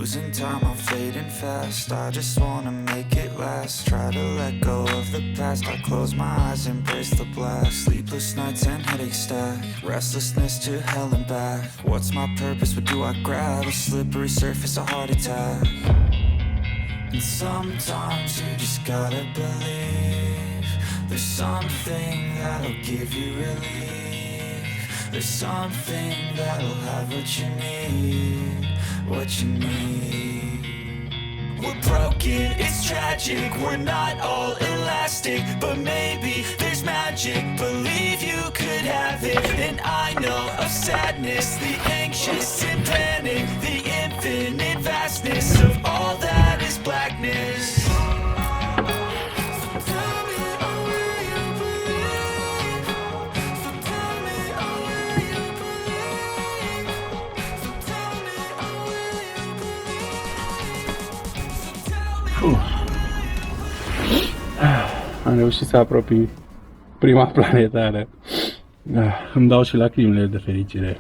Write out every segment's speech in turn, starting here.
Losing time, I'm fading fast. I just wanna make it last. Try to let go of the past. I close my eyes, embrace the blast. Sleepless nights and headaches stack. Restlessness to hell and back. What's my purpose? What do I grab? A slippery surface, a heart attack. And sometimes you just gotta believe there's something that'll give you relief. There's something that'll have what you need, what you need. We're broken, it's tragic, we're not all elastic, but maybe there's magic, believe you could have it. And I know of sadness, the anxious and panic, the infinite vastness of all that is blackness. Am reușit să apropii prima planetară. Îmi dau și lacrimile de fericire.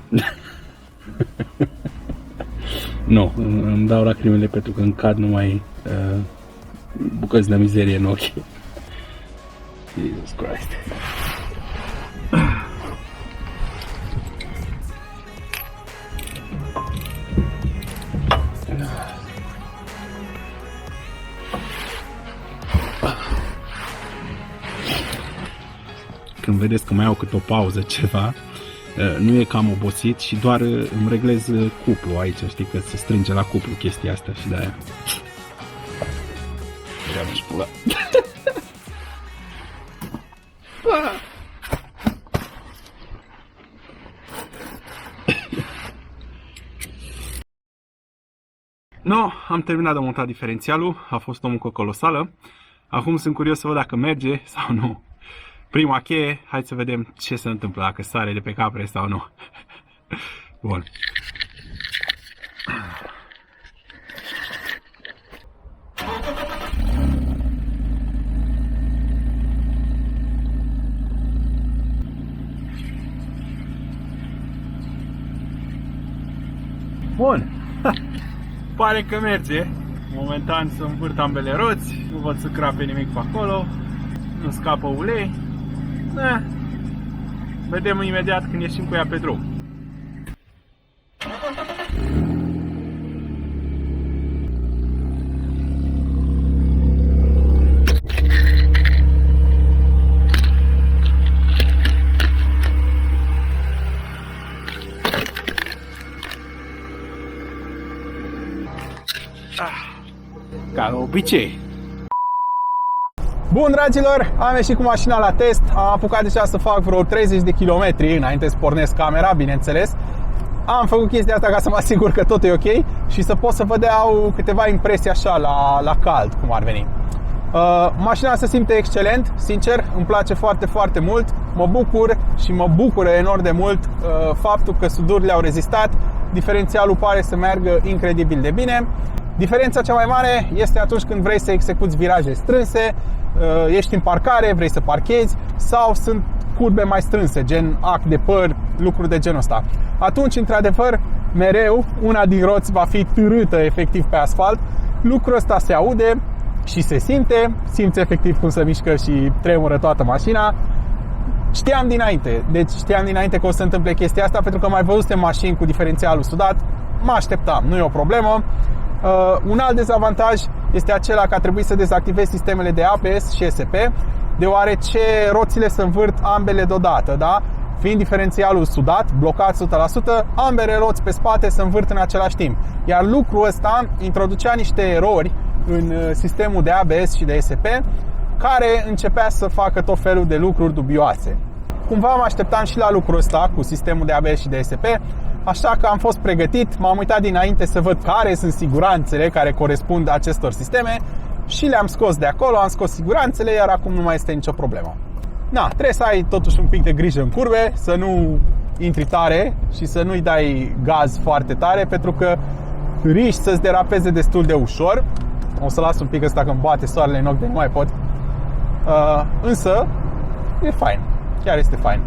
Nu, îmi dau lacrimile pentru că îmi cad numai bucăți de mizerie în ochi. Jesus Christ. Când vedeți că mai au câte o pauză, ceva, nu e că am obosit și doar îmi reglez cuplu aici, știi că se strânge la cuplu chestia asta și de-aia. Ia-mi-și pula. No, am terminat de montat diferențialul, a fost o muncă colosală. Acum sunt curios să văd dacă merge sau nu. Prima cheie, hai să vedem ce se întâmplă, dacă sare de pe capre sau nu. Bun. Bun. Pare că merge. Momentan să învârt ambele roți, nu văd să crape nimic pe acolo, nu scapă ulei. Vedem imediat când ieșim cu ea pe drum. Ca obicei. Bun, dragilor, am ieșit cu mașina la test. Am apucat deja să fac vreo 30 de kilometri înainte să pornesc camera, bineînțeles. Am făcut chestia asta ca să mă asigur că tot e ok și să pot să vă dau câteva impresii așa la cald, cum ar veni. Mașina se simte excelent, sincer, îmi place foarte, foarte mult. Mă bucur și mă bucură enorm de mult faptul că sudurile au rezistat. Diferențialul pare să meargă incredibil de bine. Diferența cea mai mare este atunci când vrei să execuți viraje strânse, ești în parcare, vrei să parchezi sau sunt curbe mai strânse, gen ac de păr, lucruri de genul ăsta. Atunci, într-adevăr, mereu una din roți va fi târâtă efectiv pe asfalt. Lucrul ăsta se aude și se simte, simți efectiv cum se mișcă și tremură toată mașina. Știam dinainte că o să se întâmple chestia asta, pentru că mai văzusem mașini cu diferențialul sudat, mă așteptam, nu e o problemă. Un alt dezavantaj este acela că a trebuit să dezactivez sistemele de ABS și ESP, deoarece roțile se învârt ambele deodată, da? Fiind diferențialul sudat, blocat 100%, ambele roți pe spate se învârt în același timp. Iar lucrul ăsta introducea niște erori în sistemul de ABS și de ESP, care începea să facă tot felul de lucruri dubioase. Cumva mă așteptam și la lucrul ăsta cu sistemul de ABS și de ESP, așa că am fost pregătit, m-am uitat dinainte să văd care sunt siguranțele care corespund acestor sisteme și le-am scos de acolo, am scos siguranțele, iar acum nu mai este nicio problemă. Trebuie să ai totuși un pic de grijă în curbe, să nu intri tare și să nu-i dai gaz foarte tare, pentru că riști să-ți derapeze destul de ușor. O să las un pic ăsta că îmi bate soarele în ochi de nu mai pot. Însă e fain, chiar este fain.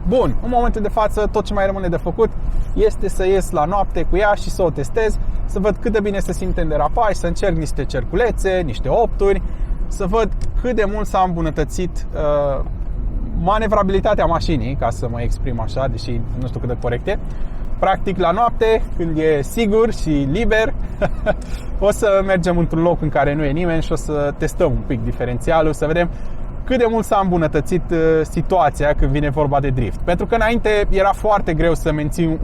Bun, în momentul de față tot ce mai rămâne de făcut este să ies la noapte cu ea și să o testez, să văd cât de bine se simte în derapaj, să încerc niște cerculețe, niște opturi, să văd cât de mult s-a îmbunătățit manevrabilitatea mașinii, ca să mă exprim așa, deși nu știu cât de corect e. Practic la noapte, când e sigur și liber, o să mergem într-un loc în care nu e nimeni și o să testăm un pic diferențialul, să vedem cât de mult s-a îmbunătățit situația când vine vorba de drift. Pentru că înainte era foarte greu să menții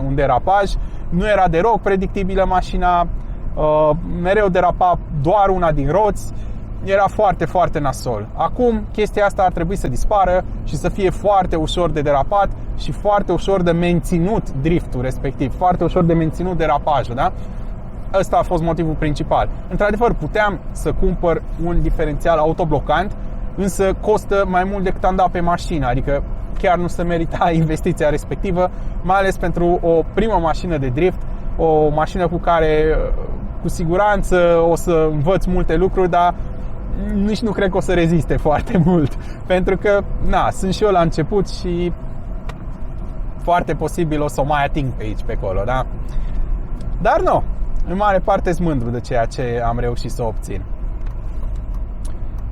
un derapaj, nu era deloc predictibilă mașina, mereu derapa doar una din roți, era foarte, foarte nasol. Acum chestia asta ar trebui să dispară și să fie foarte ușor de derapat și foarte ușor de menținut driftul respectiv, foarte ușor de menținut derapajul, da? Ăsta a fost motivul principal. Într-adevăr, puteam să cumpăr un diferențial autoblocant, însă costă mai mult decât am dat pe mașină, adică chiar nu se merita investiția respectivă, mai ales pentru o primă mașină de drift, o mașină cu care cu siguranță o să învăț multe lucruri, dar nici nu cred că o să reziste foarte mult, pentru că sunt și eu la început și foarte posibil o să o mai ating pe aici, pe acolo, da? Dar nu, în mare parte sunt mândru de ceea ce am reușit să obțin.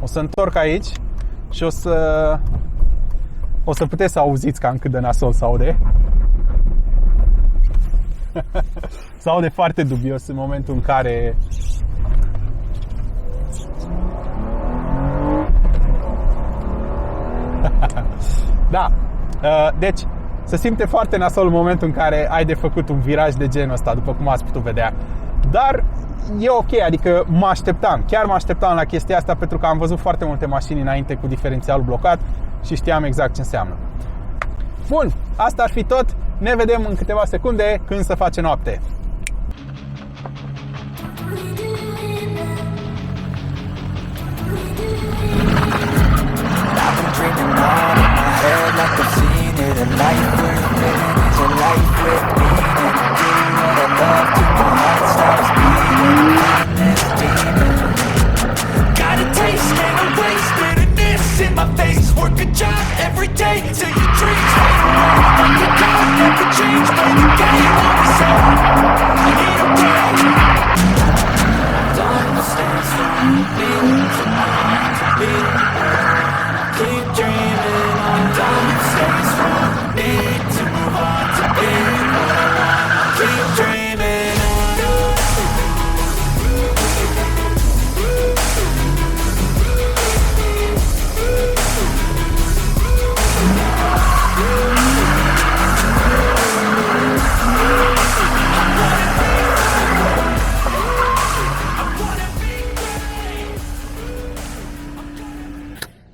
O să întorc aici și o să puteți să auziți cam cât de nasol se aude. Se aude foarte dubios în momentul în care da, deci se simte foarte nasol în momentul în care ai de făcut un viraj de genul ăsta, după cum ați putut vedea. Dar e ok, adică chiar mă așteptam la chestia asta, pentru că am văzut foarte multe mașini înainte cu diferențialul blocat și știam exact ce înseamnă. Bun, asta ar fi tot. Ne vedem în câteva secunde când se face noapte.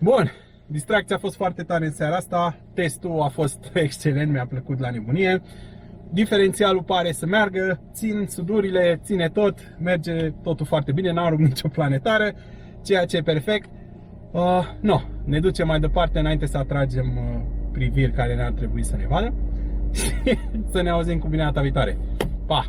Bun, distracția a fost foarte tare în seara asta, testul a fost excelent, mi-a plăcut la nebunie. Diferențialul pare să meargă, țin sudurile, ține tot, merge totul foarte bine, n-am rupt nicio planetară, ceea ce e perfect. Ne ducem mai departe înainte să atragem priviri care ne-ar trebui să ne vadă și să ne auzim cu bine data viitoare. Pa!